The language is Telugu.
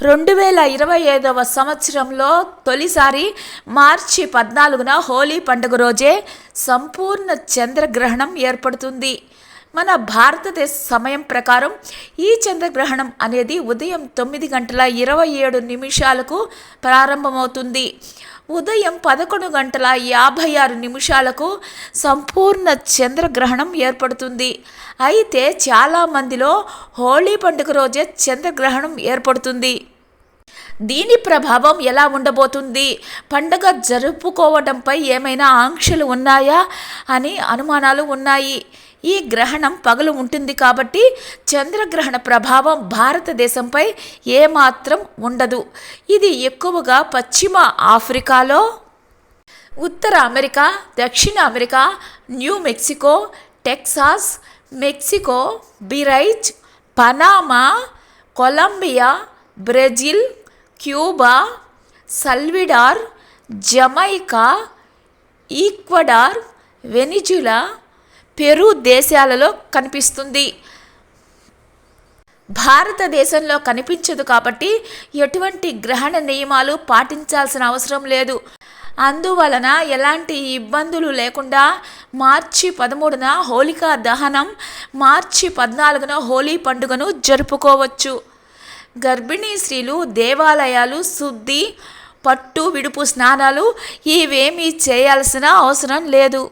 2025వ సంవత్సరంలో తొలిసారి మార్చి 14న హోలీ పండుగ రోజే సంపూర్ణ చంద్రగ్రహణం ఏర్పడుతుంది. మన భారతదేశ సమయం ప్రకారం ఈ చంద్రగ్రహణం అనేది ఉదయం 9:27 ప్రారంభమవుతుంది. ఉదయం 11:56 సంపూర్ణ చంద్రగ్రహణం ఏర్పడుతుంది. అయితే చాలామందిలో హోలీ పండుగ రోజే చంద్రగ్రహణం ఏర్పడుతుంది. దీని ప్రభావం ఎలా ఉండబోతుంది, పండుగ జరుపుకోవడంపై ఏమైనా ఆంక్షలు ఉన్నాయా అని అనుమానాలు ఉన్నాయి. ఈ గ్రహణం పగలు ఉంటుంది కాబట్టి చంద్రగ్రహణ ప్రభావం భారతదేశంపై ఏమాత్రం ఉండదు. ఇది ఎక్కువగా పశ్చిమ ఆఫ్రికాలో, ఉత్తర అమెరికా, దక్షిణ America, New Mexico, Texas, Mexico, Belize, Panama, Colombia, Brazil, Cuba, Salvador, Jamaica, Ecuador, Venezuela, Peru దేశాలలో కనిపిస్తుంది. భారతదేశంలో కనిపించదు కాబట్టి ఎటువంటి గ్రహణ నియమాలు పాటించాల్సిన అవసరం లేదు. అందువలన ఎలాంటి ఇబ్బందులు లేకుండా మార్చి 13న హోలికా దహనం, మార్చి 14న హోలీ పండుగను జరుపుకోవచ్చు. గర్భిణీ స్త్రీలు దేవాలయాలు, శుద్ధి, పట్టు విడుపు స్నానాలు ఇవేమీ చేయాల్సిన అవసరం లేదు.